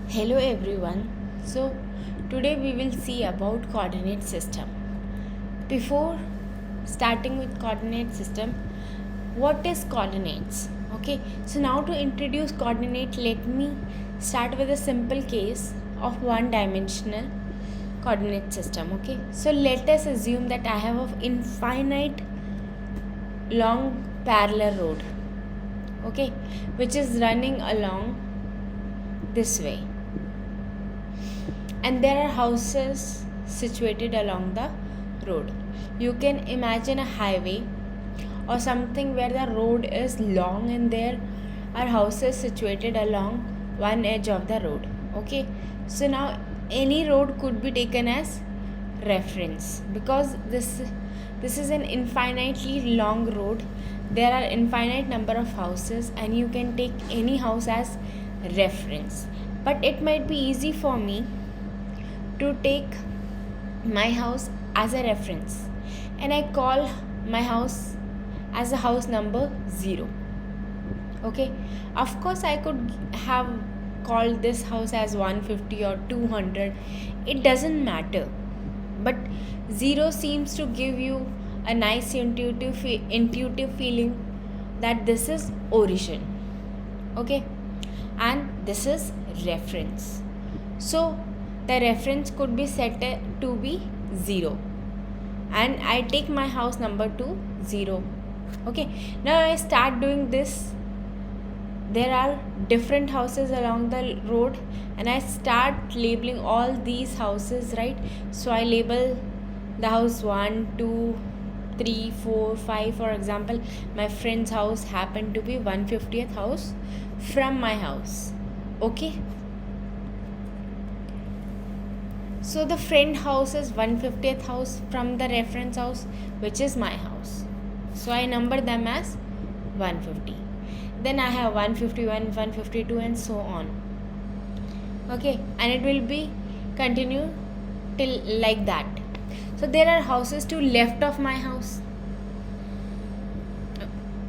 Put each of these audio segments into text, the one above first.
Hello everyone. So today we will see about coordinate system. Before starting with coordinate system, what is coordinates? Okay. So now to introduce coordinate, let me start with a simple case of one dimensional coordinate system. Okay. So let us assume that I have an infinite long parallel road. Okay, which is running along this way, and there are houses situated along the road. You can imagine a highway or something where the road is long and there are houses situated along one edge of the road. Okay, so now any road could be taken as reference because this is an infinitely long road. There are infinite number of houses and you can take any house as reference, but it might be easy for me to take my house as a reference and I call my house as a house number 0. Okay, of course I could have called this house as 150 or 200, it doesn't matter, but 0 seems to give you a nice intuitive feeling that this is origin. Okay, and this is reference. So the reference could be set to be 0 and I take my house number to 0. Okay, now I start doing this. There are different houses along the road and I start labeling all these houses, right? So I label the house 1, 2, 3, 4, 5. For example, my friend's house happened to be 150th house from my house. Okay, so the friend house is 150th house from the reference house, which is my house. So I number them as 150. Then I have 151, 152 and so on. Okay, and it will be continue till like that. So there are houses to left of my house.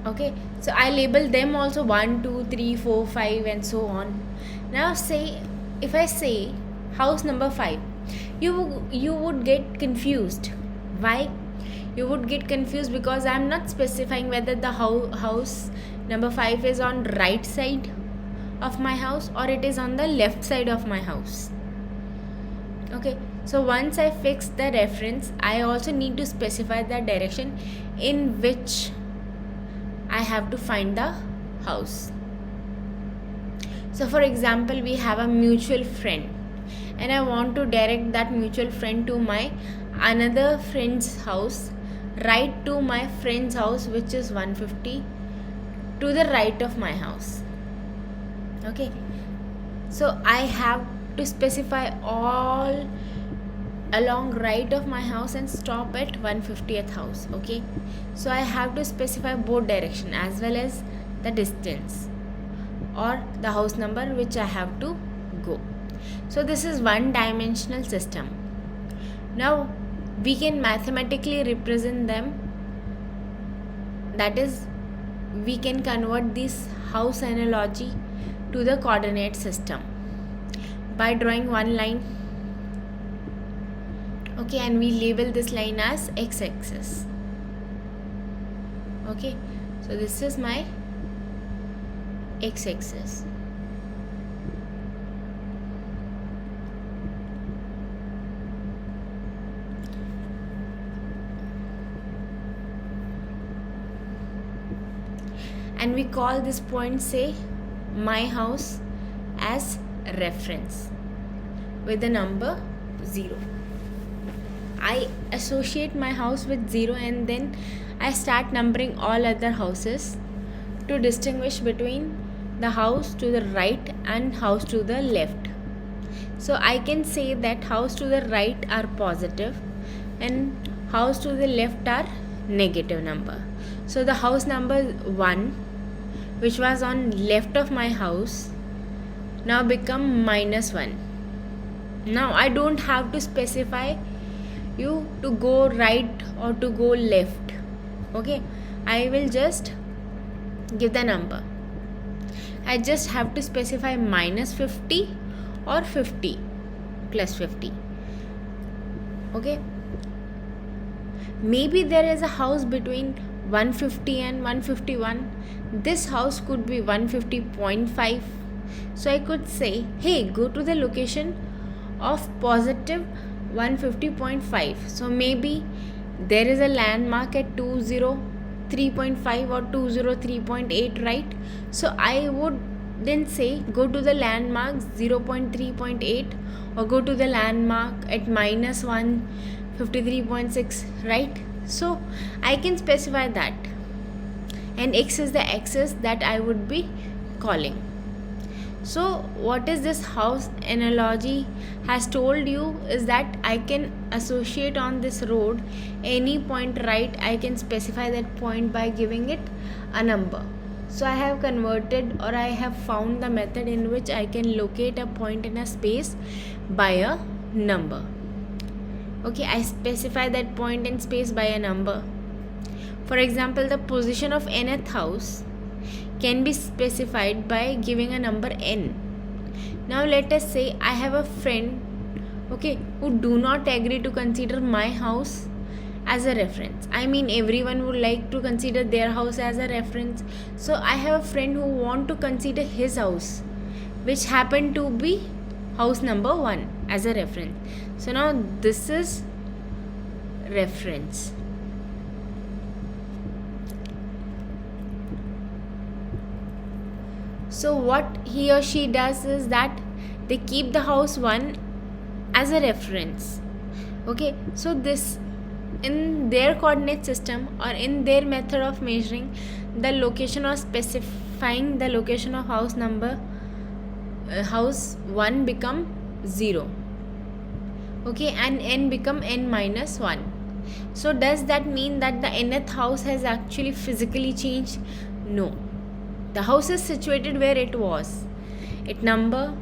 Okay, so I label them also 1, 2, 3, 4, 5 and so on. Now say if I say house number 5, you would get confused. Why? You would get confused because I am not specifying whether the house number 5 is on right side of my house or it is on the left side of my house. Okay, so once I fix the reference, I also need to specify the direction in which I have to find the house. So for example, we have a mutual friend and I want to direct that mutual friend to my another friend's house, right to my friend's house, which is 150, to the right of my house. Okay, so I have to specify all along right of my house and stop at 150th house. Okay, so I have to specify both direction as well as the distance or the house number which I have to go. So this is one dimensional system. Now we can mathematically represent them, that is we can convert this house analogy to the coordinate system by drawing one line. Okay, and we label this line as x-axis. Okay, so this is my x-axis. And we call this point, say, my house as reference with the number 0. I associate my house with 0 and then I start numbering all other houses to distinguish between the house to the right and house to the left. So I can say that house to the right are positive and house to the left are negative number. So the house number 1, which was on left of my house, now become -1. Now I don't have to specify you to go right or to go left. Okay, I will just give the number. I just have to specify -50 or 50 plus 50. Okay, maybe there is a house between 150 and 151. This house could be 150.5. So I could say, hey, go to the location of positive 150.5. So maybe there is a landmark at 203.5 or 203.8, right? So I would then say go to the landmark 0.3.8 or go to the landmark at minus 153.6, right? So I can specify that, and x is the axis that I would be calling. So what is this house analogy has told you is that I can associate on this road any point, right? I can specify that point by giving it a number. So I have converted, or I have found the method in which I can locate a point in a space by a number. Okay, I specify that point in space by a number. For example, the position of nth house can be specified by giving a number n. Now let us say I have a friend, okay, who do not agree to consider my house as a reference. I mean, everyone would like to consider their house as a reference. So I have a friend who want to consider his house, which happened to be house number 1 as a reference. So now this is reference. So what he or she does is that they keep the house 1 as a reference. Okay, so this, in their coordinate system or in their method of measuring the location or specifying the location of house number, house 1 become 0. Okay, and n become n minus 1. So does that mean that the nth house has actually physically changed? No. The house is situated where it was. Its number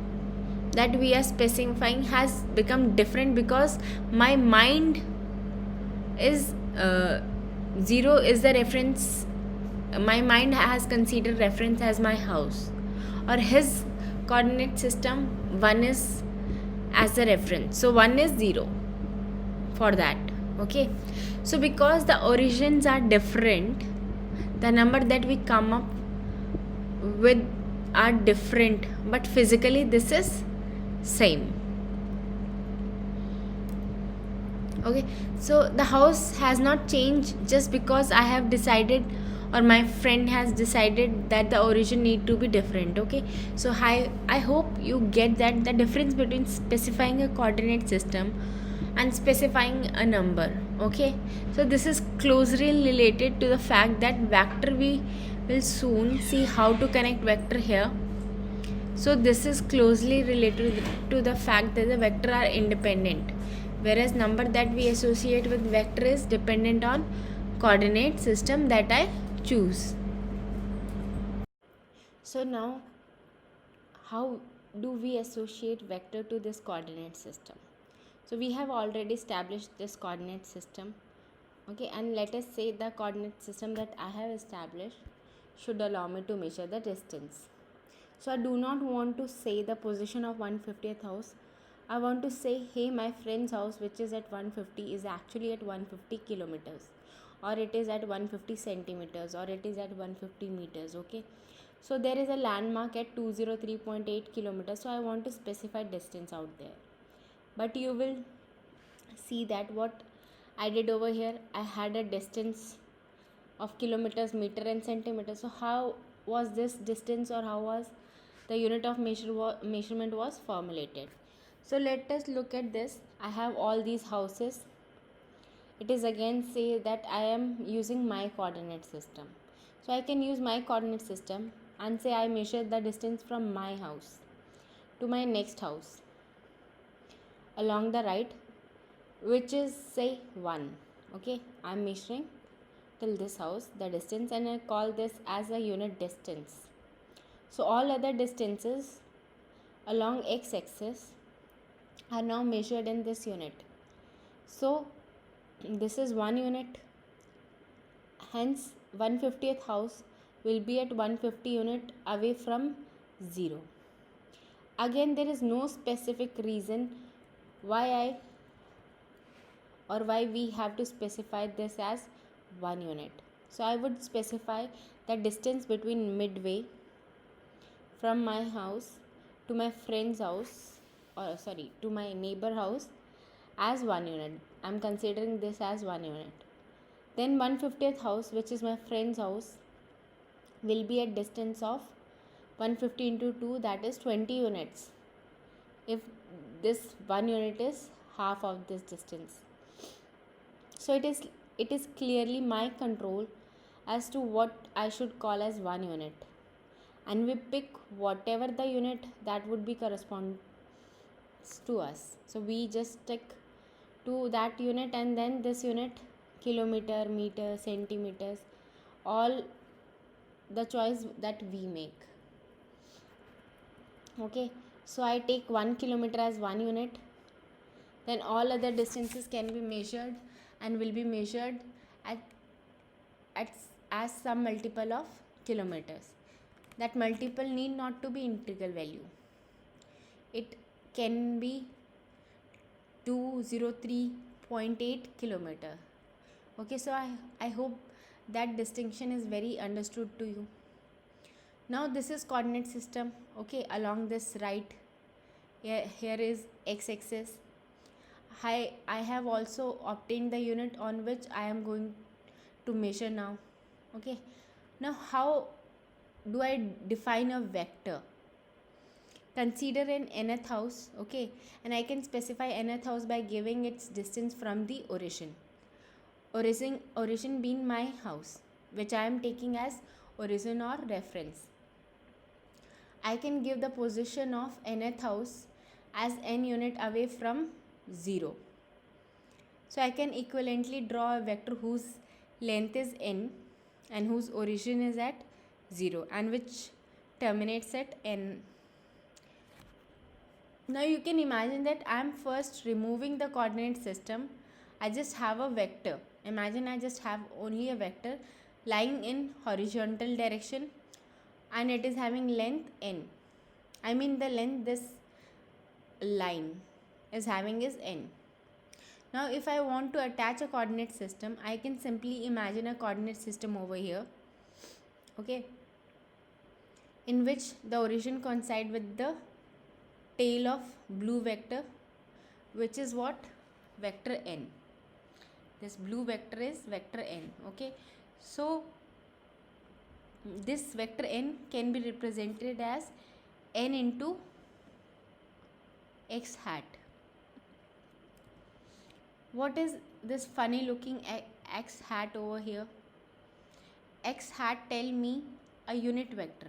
that we are specifying has become different because my mind is 0 is the reference. My mind has considered reference as my house, or his coordinate system 1 is as the reference. So 1 is 0 for that. Okay, so because the origins are different, the number that we come up with are different, but physically this is same. Okay, so the house has not changed just because I have decided, or my friend has decided that the origin need to be different. Okay, so I hope you get that the difference between specifying a coordinate system and specifying a number. Okay, so this is closely related to the fact that vector, we will soon see how to connect vector here. So this is closely related to the fact that the vector are independent, whereas number that we associate with vector is dependent on coordinate system that I choose. So now, how do we associate vector to this coordinate system? So we have already established this coordinate system. Okay, and let us say the coordinate system that I have established should allow me to measure the distance. So I do not want to say the position of 150th house. I want to say, hey, my friend's house, which is at 150, is actually at 150 kilometers, or it is at 150 centimeters, or it is at 150 meters. Okay, so there is a landmark at 203.8 kilometers. So I want to specify distance out there. But you will see that what I did over here, I had a distance of kilometers, meter and centimeters. So how was this distance, or how was the unit of measurement was formulated? So let us look at this. I have all these houses. It is again say that I am using my coordinate system. So I can use my coordinate system and say I measure the distance from my house to my next house along the right, which is say 1. Okay, I am measuring till this house the distance, and I call this as a unit distance. So all other distances along x-axis are now measured in this unit. So this is 1 unit, hence 150th house will be at 150 unit away from 0. Again, there is no specific reason why we have to specify this as 1 unit. So I would specify the distance between midway from my house to my friend's house, or sorry, to my neighbor house, as 1 unit. I'm considering this as 1 unit. Then 1/50th house, which is my friend's house, will be at distance of 150 into 2, that is 20 units, if this 1 unit is half of this distance. So it is clearly my control as to what I should call as 1 unit, and we pick whatever the unit that would be corresponds to us. So we just stick to that unit, and then this unit, kilometer, meter, centimeters, all the choice that we make. Okay, so I take 1 kilometer as 1 unit, then all other distances can be measured and will be measured at as some multiple of kilometers. That multiple need not to be integral value. It can be 203.8 kilometer. Okay, so I hope that distinction is very understood to you. Now this is coordinate system. Okay, along this right, here is x-axis. I have also obtained the unit on which I am going to measure now. Okay, now how do I define a vector? Consider an nth house, okay, and I can specify nth house by giving its distance from the origin. Origin being my house, which I am taking as origin or reference. I can give the position of nth house as n unit away from 0. So I can equivalently draw a vector whose length is n and whose origin is at 0 and which terminates at n. Now you can imagine that I am first removing the coordinate system. I just have a vector. Imagine I just have only a vector lying in horizontal direction, and it is having length n. I mean the length this line is having is n. Now if I want to attach a coordinate system, I can simply imagine a coordinate system over here, okay, in which the origin coincide with the tail of blue vector, which is what? Vector n. This blue vector is vector n. Okay, so this vector n can be represented as n into x hat. What is this funny looking x hat over here? X hat tell me a unit vector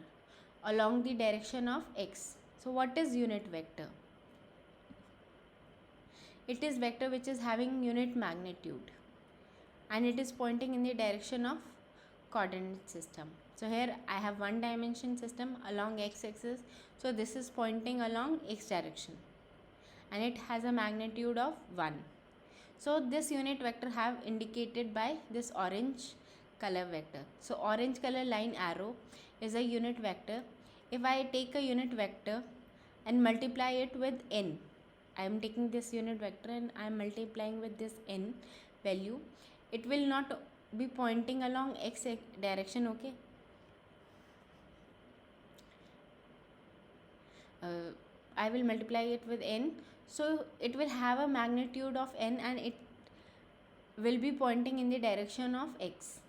along the direction of x. So what is unit vector? It is vector which is having unit magnitude and it is pointing in the direction of coordinate system. So here I have one dimension system along x-axis. So this is pointing along x direction and it has a magnitude of 1. So this unit vector have indicated by this orange color vector. So orange color line arrow is a unit vector. If I take a unit vector and multiply it with n, I am taking this unit vector and I am multiplying with this n value, it will not be pointing along x direction, okay. I will multiply it with n, so it will have a magnitude of n and it will be pointing in the direction of x.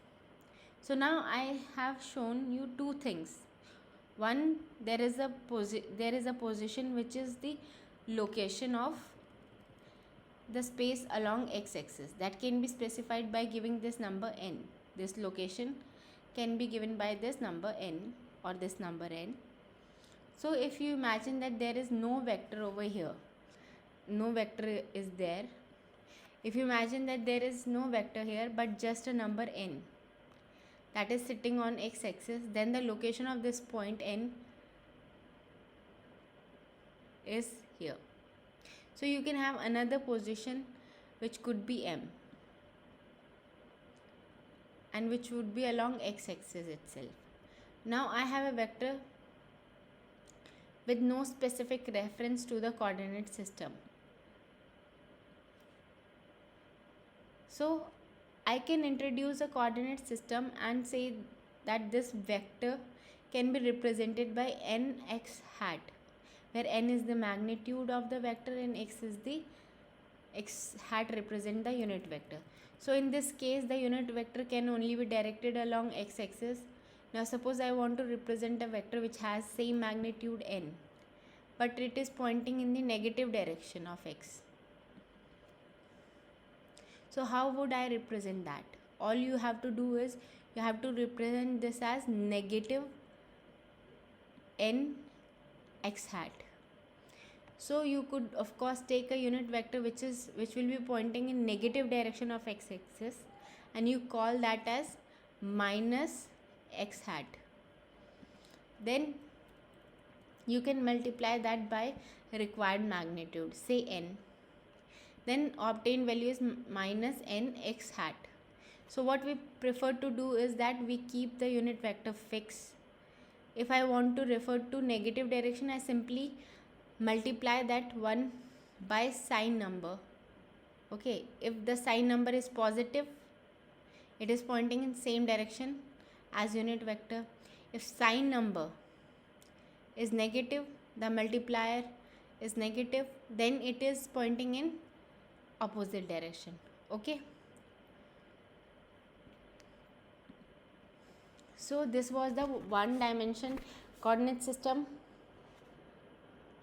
So now I have shown you two things. One, there is a position which is the location of the space along x-axis that can be specified by giving this number n. This location can be given by this number n or this number n. So if you imagine that there is no vector over here, no vector is there. If you imagine that there is no vector here but just a number n that is sitting on x-axis, then the location of this point n is here. So you can have another position which could be m and which would be along x-axis itself. Now I have a vector with no specific reference to the coordinate system. So I can introduce a coordinate system and say that this vector can be represented by nx hat, where n is the magnitude of the vector and x is the x hat represent the unit vector. So in this case, the unit vector can only be directed along x-axis. Now suppose I want to represent a vector which has same magnitude n, but it is pointing in the negative direction of x. So how would I represent that? All you have to do is you have to represent this as negative n x hat. So you could of course take a unit vector which will be pointing in negative direction of x-axis, and you call that as minus x hat. Then you can multiply that by required magnitude, say n. Then obtained value is minus n x hat. So what we prefer to do is that we keep the unit vector fixed. If I want to refer to negative direction, I simply multiply that one by sign number. Okay, if the sign number is positive, it is pointing in same direction as unit vector. If sign number is negative, the multiplier is negative, then it is pointing in opposite direction. Okay, so this was the one dimension coordinate system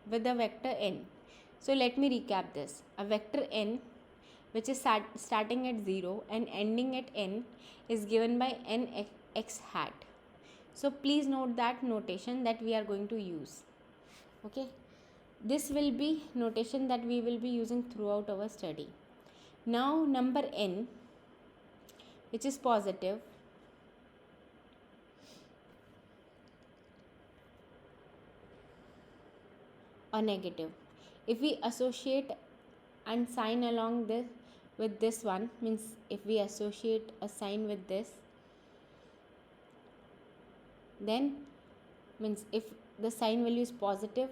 with the vector n. So let me recap this. A vector n which is starting at 0 and ending at n is given by n x hat. So please note that notation that we are going to use. Okay, this will be notation that we will be using throughout our study. Now number n which is positive or negative, if we associate and sign along this with this one, means if we associate a sign with this, then means if the sign value is positive,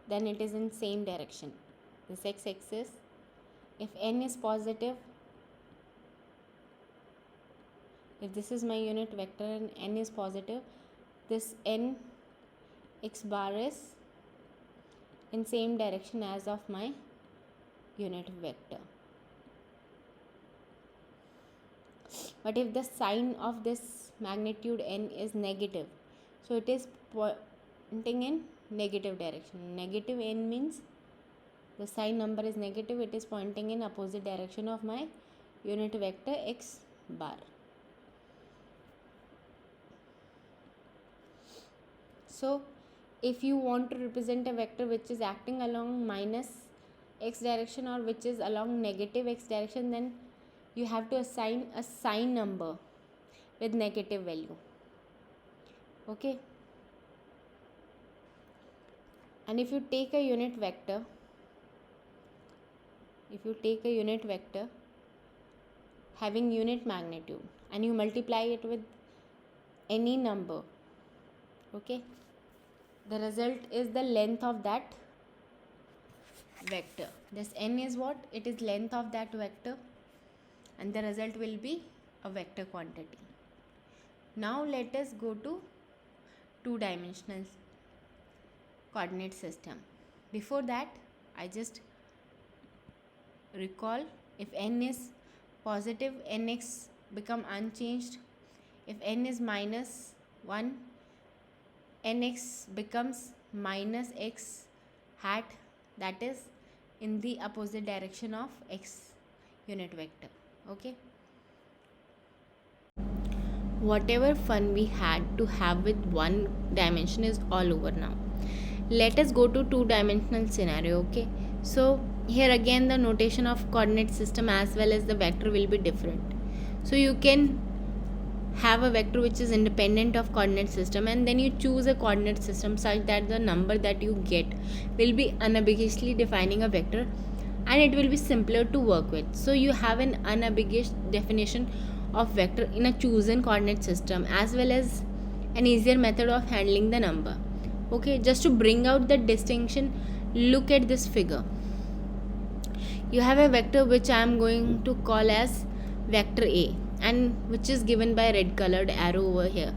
then it is in same direction, this x-axis. If n is positive, if this is my unit vector and n is positive, this n x bar is in same direction as of my unit vector. But if the sign of this magnitude n is negative, so it is pointing in negative direction. Negative n means the sign number is negative, it is pointing in opposite direction of my unit vector x bar. So if you want to represent a vector which is acting along minus x direction or which is along negative x direction, then you have to assign a sign number with negative value. Okay, and if you take a unit vector, having unit magnitude and you multiply it with any number, okay, the result is the length of that vector. This n is what? It is length of that vector, and the result will be a vector quantity. Now let us go to two-dimensional coordinate system. Before that, I just recall, if n is positive, nx become unchanged. If n is minus 1, nx becomes minus x hat, that is in the opposite direction of x unit vector. Okay, whatever fun we had to have with one dimension is all over now. Let us go to two-dimensional scenario. Okay, so here again the notation of coordinate system as well as the vector will be different. So you can have a vector which is independent of coordinate system, and then you choose a coordinate system such that the number that you get will be unambiguously defining a vector and it will be simpler to work with. So you have an unambiguous definition of vector in a chosen coordinate system as well as an easier method of handling the number. Okay, just to bring out the distinction, look at this figure. You have a vector which I am going to call as vector A, and which is given by red colored arrow over here.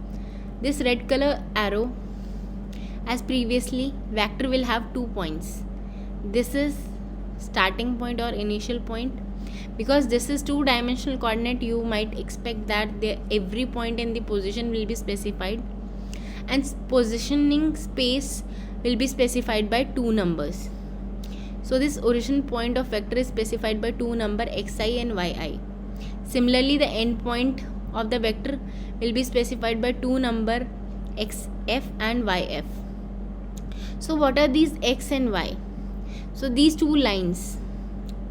This red color arrow, as previously, vector will have 2 points. This is starting point or initial point. Because this is two-dimensional coordinate, you might expect that every point in the position will be specified, and positioning space will be specified by 2 numbers. So this origin point of vector is specified by 2 number xi and yi. Similarly, the end point of the vector will be specified by 2 number xf and yf. So what are these x and y? So these two lines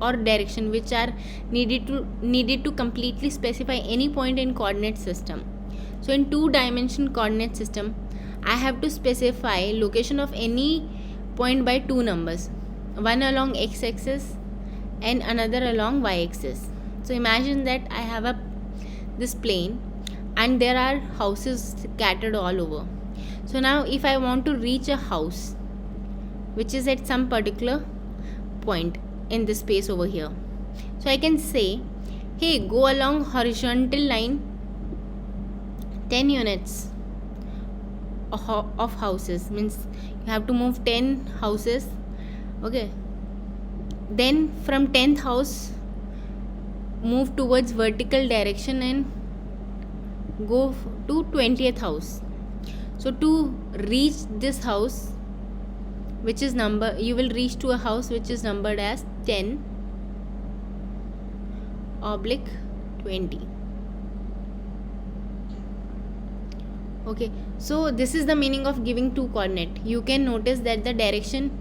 or direction which are needed to completely specify any point in coordinate system. So in 2-dimension coordinate system, I have to specify location of any point by 2 numbers, one along x-axis and another along y-axis. So imagine that I have this plane and there are houses scattered all over. So now if I want to reach a house which is at some particular point in this space over here, so I can say, hey, go along horizontal line 10 units of houses, means you have to move 10 houses. Okay, then from 10th house move towards vertical direction and go to 20th house. So to reach this house, which is you will reach to a house which is numbered as 10/20. Okay, so this is the meaning of giving two coordinate. You can notice that the direction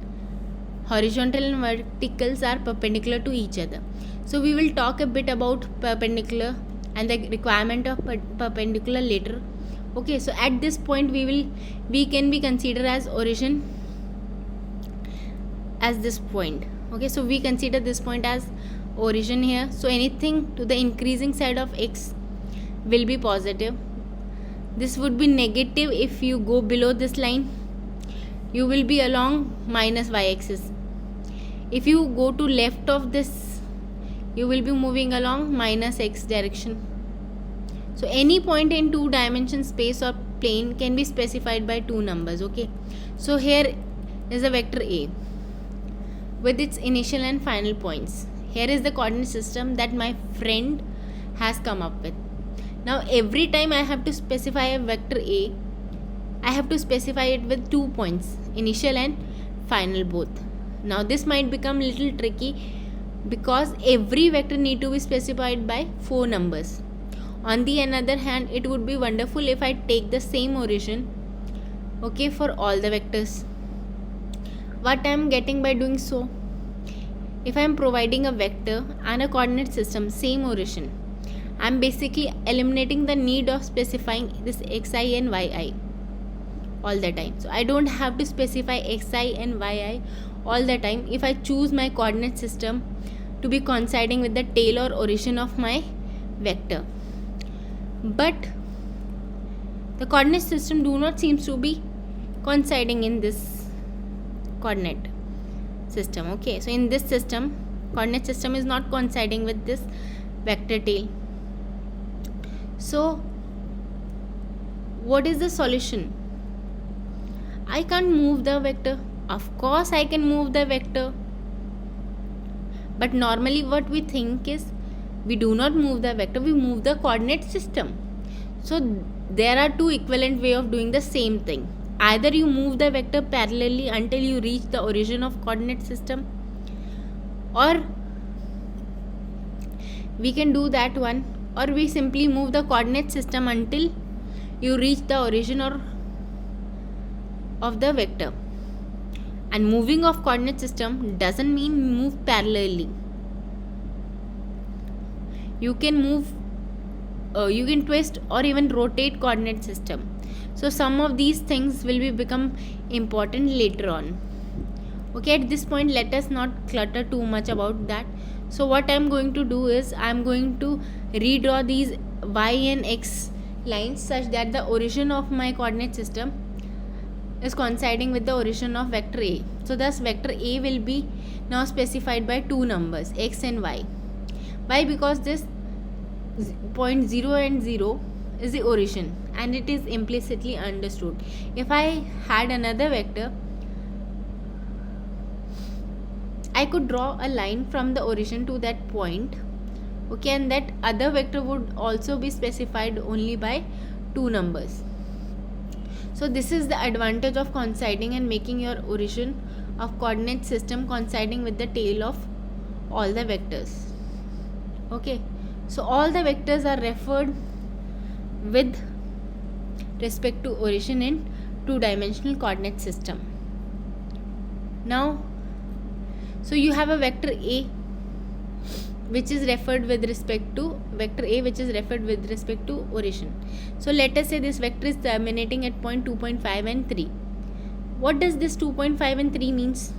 horizontal and verticals are perpendicular to each other. So we will talk a bit about perpendicular and the requirement of perpendicular later. Okay, so at this point we can be considered as origin as this point. Okay, so we consider this point as origin here. So anything to the increasing side of x will be positive. This would be negative if you go below this line. You will be along minus y-axis. If you go to left of this, you will be moving along minus x direction. So any point in 2-dimension space or plane can be specified by 2 numbers. Okay, so here is a vector A with its initial and final points. Here is the coordinate system that my friend has come up with. Now every time I have to specify a vector A, I have to specify it with 2 points, initial and final both. Now this might become little tricky because every vector need to be specified by 4 numbers. On the other hand, it would be wonderful if I take the same origin, okay, for all the vectors. What I am getting by doing so? If I am providing a vector and a coordinate system, same origin, I am basically eliminating the need of specifying this xi and yi all the time. So I don't have to specify xi and yi all the time if I choose my coordinate system to be coinciding with the tail or origin of my vector. But the coordinate system do not seem to be coinciding in this coordinate system. Okay, so in this system, coordinate system is not coinciding with this vector tail. So what is the solution? I can't move the vector. Of course I can move the vector, but normally what we think is we do not move the vector, we move the coordinate system. So there are two equivalent way of doing the same thing. Either you move the vector parallelly until you reach the origin of coordinate system, or we can do that one, or we simply move the coordinate system until you reach the origin of the vector. And moving of coordinate system doesn't mean move parallelly. You can move, you can twist or even rotate coordinate system. So some of these things will become important later on. Okay, at this point let us not clutter too much about that. So what I am going to do is I am going to redraw these y and x lines such that the origin of my coordinate system is coinciding with the origin of vector A. So thus vector A will be now specified by two numbers, x and y. Why? Because this point 0 and 0 is the origin and it is implicitly understood. If I had another vector, I could draw a line from the origin to that point, okay, and that other vector would also be specified only by two numbers. So this is the advantage of coinciding and making your origin of coordinate system coinciding with the tail of all the vectors. Okay, so all the vectors are referred with respect to origin in two-dimensional coordinate system. Now, so you have a vector A which is referred with respect to origin. So let us say this vector is terminating at point 2.5 and 3. What does this 2.5 and 3 means?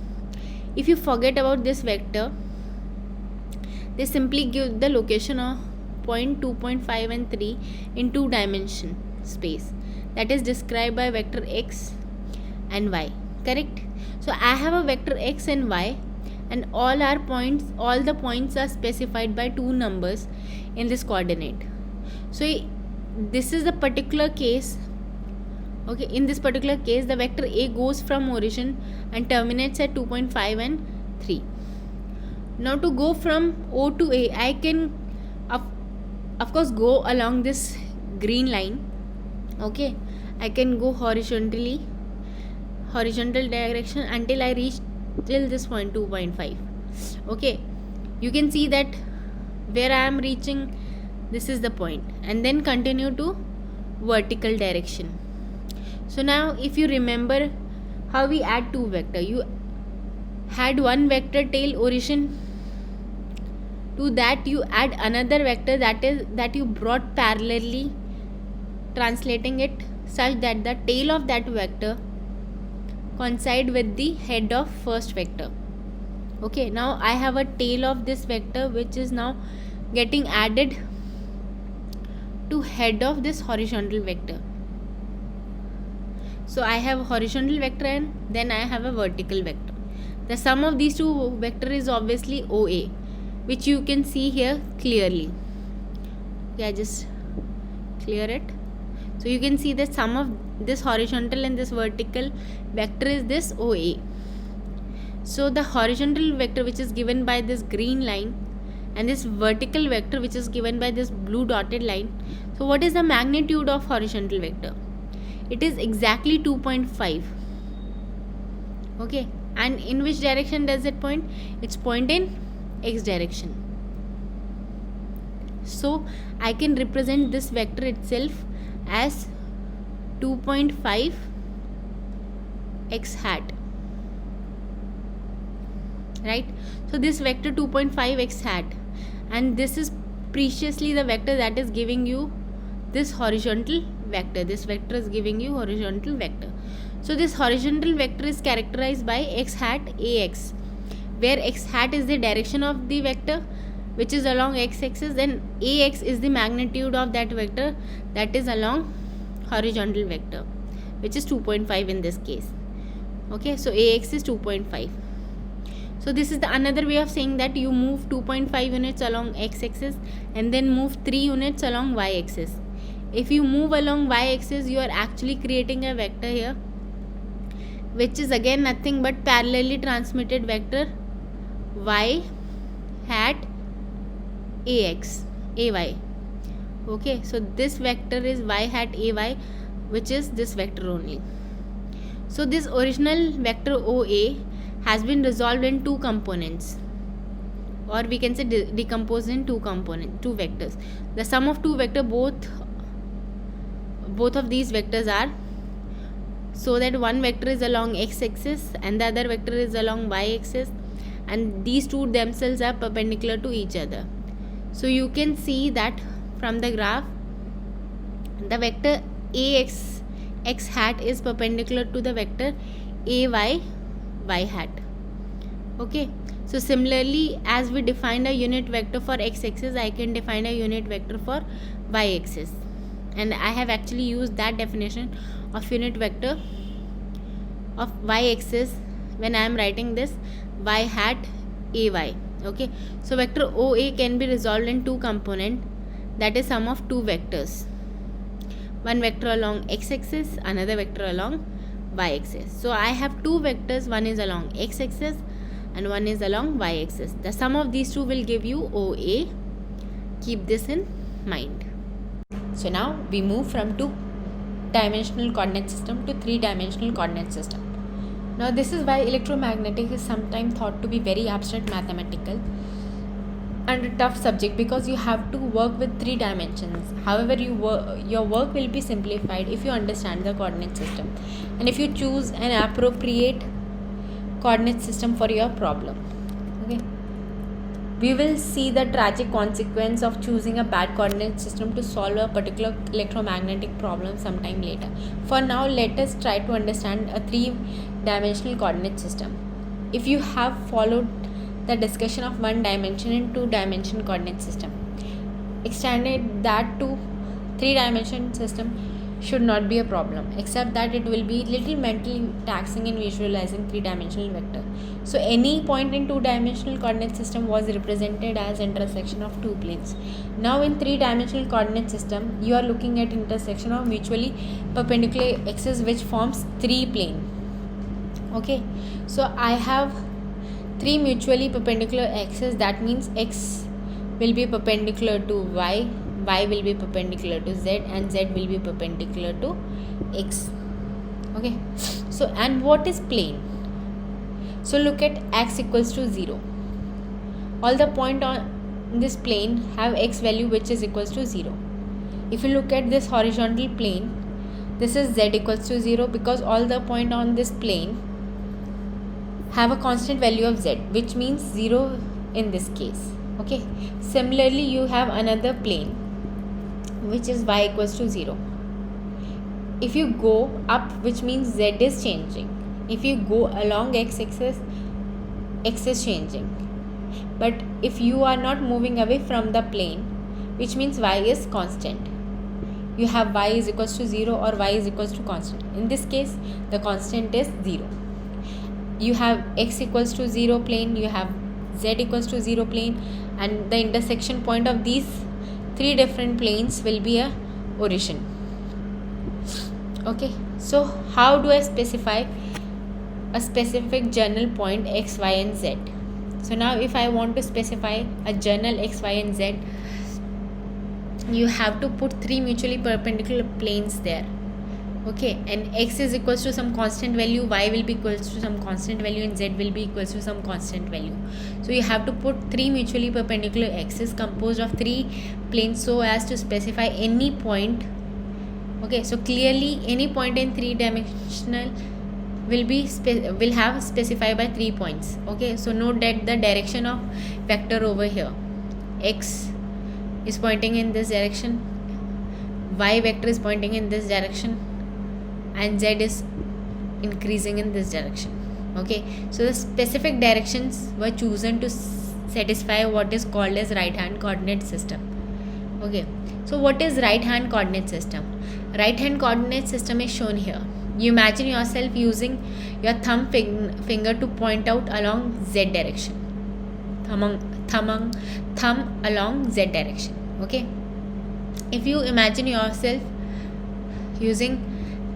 If you forget about this vector, they simply give the location of point 2.5 and 3 in two-dimension space, that is described by vector x and y, correct? So I have a vector x and y, and all the points are specified by two numbers in this coordinate. So this is the particular case. Okay, in this particular case the vector A goes from origin and terminates at 2.5 and 3. Now to go from O to A, I can of course go along this green line. Okay, I can go horizontal direction until I reach till this point 2.5. Okay, you can see that where I am reaching, this is the point, and then continue to vertical direction. So now if you remember how we add two vector, you had one vector tail origin, to that you add another vector that you brought parallelly, translating it such that the tail of that vector coincide with the head of first vector. Okay, now I have a tail of this vector which is now getting added to head of this horizontal vector. So I have horizontal vector and then I have a vertical vector. The sum of these two vector is obviously OA, which you can see here clearly. Yeah, just clear it. So you can see the sum of this horizontal and this vertical vector is this OA. So the horizontal vector which is given by this green line and this vertical vector which is given by this blue dotted line. So what is the magnitude of horizontal vector? It is exactly 2.5. Okay, and in which direction does it point? It's point in x direction. So I can represent this vector itself as 2.5 x hat, right? So this vector 2.5 x hat, and this is preciously the vector that is giving you this horizontal vector. This vector is giving you horizontal vector. So this horizontal vector is characterized by x hat ax, where x hat is the direction of the vector which is along x-axis, then ax is the magnitude of that vector that is along horizontal vector, which is 2.5 in this case. Okay, so ax is 2.5. So this is the another way of saying that you move 2.5 units along x-axis and then move 3 units along y-axis. If you move along y-axis, you are actually creating a vector here, which is again nothing but parallelly transmitted vector y hat ax ay. Okay, so this vector is y hat ay, which is this vector only. So this original vector OA has been resolved in two components, or we can say decomposed in two vectors. The sum of two vector, both of these vectors are, so that one vector is along x-axis and the other vector is along y-axis, and these two themselves are perpendicular to each other. So you can see that from the graph, the vector ax x hat is perpendicular to the vector ay y hat. Okay, so similarly, as we defined a unit vector for x-axis, I can define a unit vector for y-axis, and I have actually used that definition of unit vector of y-axis, when I am writing this y hat ay. Okay, so vector OA can be resolved in two components, that is sum of two vectors, one vector along x-axis, another vector along y-axis. So I have two vectors, one is along x-axis and one is along y-axis. The sum of these two will give you OA. Keep this in mind. So now we move from two-dimensional coordinate system to three-dimensional coordinate system. Now this is why electromagnetic is sometimes thought to be very abstract mathematical and a tough subject, because you have to work with three dimensions. However, your work will be simplified if you understand the coordinate system and if you choose an appropriate coordinate system for your problem. Okay, we will see the tragic consequence of choosing a bad coordinate system to solve a particular electromagnetic problem sometime later. For now, let us try to understand a three-dimensional coordinate system. If you have followed the discussion of one dimension and two-dimension coordinate system, extended that to three-dimension system should not be a problem, except that it will be little mentally taxing in visualizing three-dimensional vector. So any point in two-dimensional coordinate system was represented as intersection of two planes. Now in three-dimensional coordinate system, you are looking at intersection of mutually perpendicular axes which forms three plane. Okay, so I have three mutually perpendicular axes. That means x will be perpendicular to y, y will be perpendicular to z, and z will be perpendicular to x. Okay, so and what is plane? So look at x equals to 0. All the point on this plane have x value which is equals to 0. If you look at this horizontal plane, this is z equals to 0, because all the point on this plane have a constant value of z, which means 0 in this case. Okay, similarly you have another plane which is y equals to 0. If you go up, which means z is changing. If you go along x-axis, x is changing. But if you are not moving away from the plane, which means y is constant, you have y is equals to 0 or y is equals to constant. In this case, the constant is 0. You have x equals to 0 plane, you have z equals to 0 plane, and the intersection point of these three different planes will be a origin. Okay, so how do I specify a specific journal point x, y and z? So now if I want to specify a journal x, y and z, you have to put three mutually perpendicular planes there. Okay, and x is equals to some constant value, y will be equals to some constant value, and z will be equals to some constant value. So you have to put three mutually perpendicular axes composed of three planes so as to specify any point. Okay, so clearly any point in three-dimensional will have specified by 3 points. Okay, so note that the direction of vector over here, x is pointing in this direction, y vector is pointing in this direction, and z is increasing in this direction. Okay, so the specific directions were chosen to satisfy what is called as right hand coordinate system. Okay, so what is right hand coordinate system? Right hand coordinate system is shown here. You imagine yourself using your thumb finger to point out along z direction, thumb along z direction. Okay, if you imagine yourself using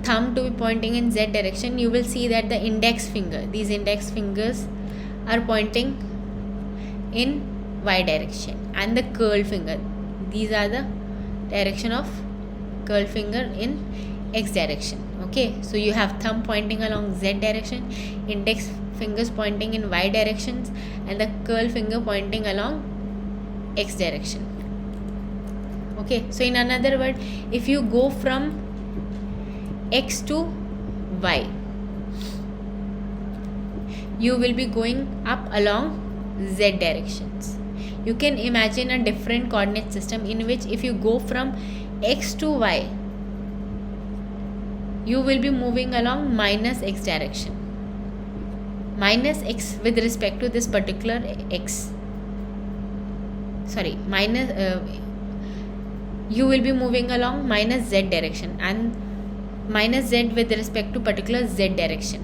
thumb to be pointing in z direction, you will see that the these index fingers are pointing in y direction, and the curl finger, these are the direction of curl finger in x direction. Okay, so you have thumb pointing along z direction, index fingers pointing in y directions, and the curl finger pointing along x direction. Okay, so in another word, if you go from x to y, you will be going up along z directions. You can imagine a different coordinate system in which if you go from x to y, you will be moving along minus x direction, minus x with respect to this particular x, you will be moving along minus z direction, and minus z with respect to particular z direction.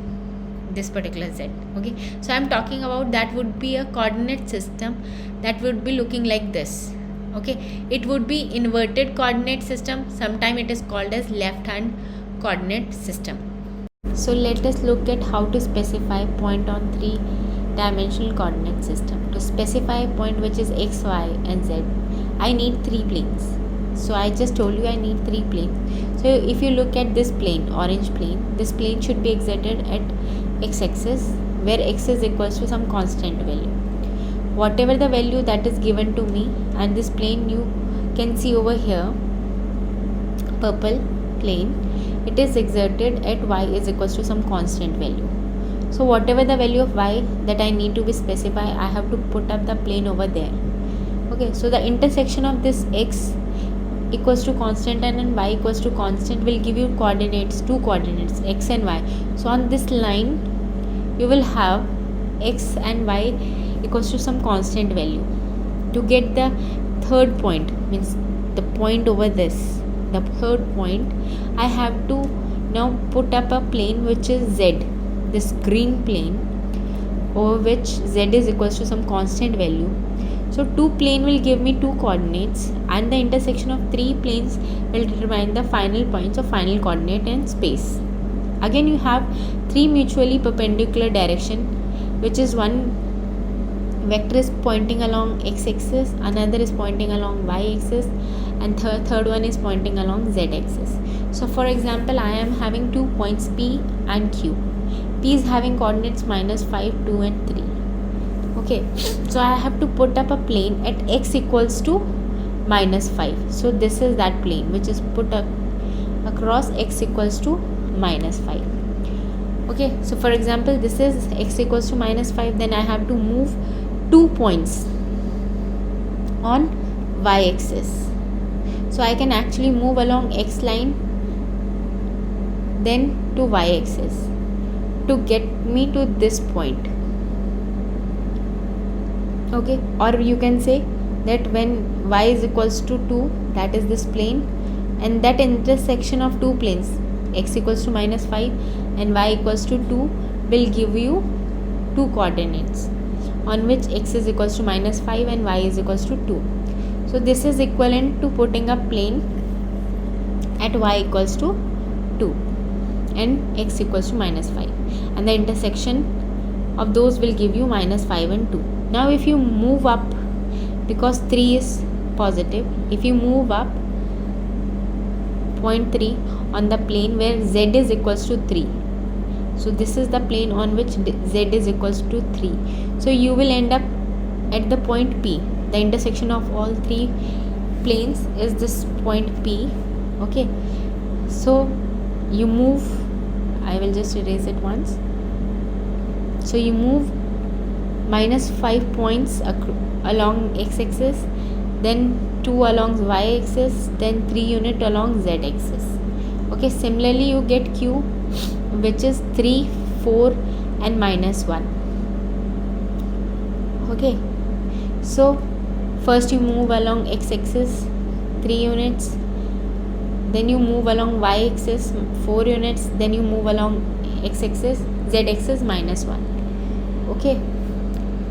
this particular z. Okay, so I'm talking about that would be a coordinate system that would be looking like this. Okay, it would be inverted coordinate system. Sometime it is called as left hand coordinate system. So let us look at how to specify point on 3-dimensional coordinate system. To specify a point which is x, y and z, I need 3 planes. So I just told you I need 3 planes. So if you look at this plane, orange plane, this plane should be exerted at x-axis, where x is equals to some constant value. Whatever the value that is given to me, and this plane you can see over here, purple plane, it is exerted at y is equals to some constant value. So whatever the value of y that I need to be specified, I have to put up the plane over there. Okay, so the intersection of this x equals to constant and y equals to constant will give you coordinates, 2 coordinates, x and y. So on this line you will have x and y equals to some constant value. To get the third point, means the point over this, the third point, I have to now put up a plane which is z, this green plane, over which z is equals to some constant value. So 2 plane will give me 2 coordinates, and the intersection of 3 planes will determine the final points of final coordinate in space. Again you have 3 mutually perpendicular direction, which is one vector is pointing along x-axis, another is pointing along y-axis, and third one is pointing along z-axis. So for example, I am having 2 points P and Q. P is having coordinates -5, 2 and 3. Okay, so I have to put up a plane at x equals to -5. So this is that plane which is put up across x equals to -5. Okay, so for example, this is x equals to -5, then I have to move 2 points on y-axis. So I can actually move along x line, then to y-axis to get me to this point. Okay, or you can say that when y is equals to 2, that is this plane, and that intersection of 2 planes, x equals to -5 and y equals to 2, will give you 2 coordinates on which x is equals to -5 and y is equals to 2. So this is equivalent to putting a plane at y equals to 2 and x equals to -5, and the intersection of those will give you -5 and 2. Now if you move up, because 3 is positive, if you move up point 3 on the plane where z is equals to 3, so this is the plane on which z is equals to 3, so you will end up at the point P. The intersection of all 3 planes is this point P. Okay, so you move, I will just erase it once. So you move -5 points along x-axis, then 2 along y-axis, then 3 unit along z-axis. Okay, similarly you get Q, which is 3, 4 and -1. Okay, so first you move along x-axis 3 units, then you move along y-axis 4 units, then you move along x-axis, z-axis -1. Okay,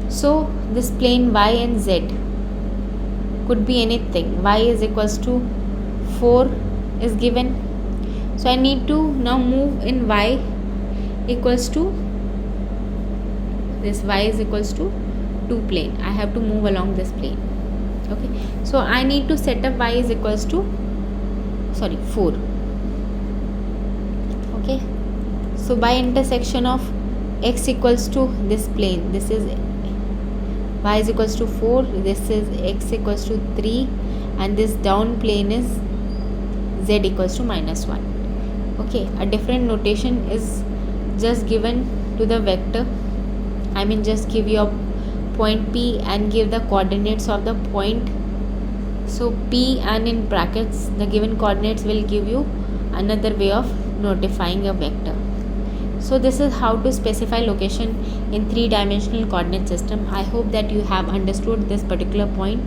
so this plane y and z could be anything. Y is equals to 4 is given, so I need to now move in y equals to this, y is equals to 2 plane. I have to move along this plane. Okay, so I need to set up y is equals to 4. Okay, so by intersection of x equals to this plane, this is y is equals to 4, this is x equals to 3, and this down plane is z equals to -1. Okay, a different notation is just given to the vector. I mean, just give your point P and give the coordinates of the point. So P and in brackets the given coordinates will give you another way of notifying a vector. So this is how to specify location in 3-dimensional coordinate system. I hope that you have understood this particular point,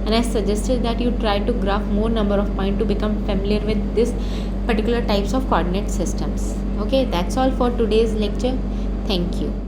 and I suggested that you try to graph more number of points to become familiar with this particular types of coordinate systems. Okay, that's all for today's lecture. Thank you.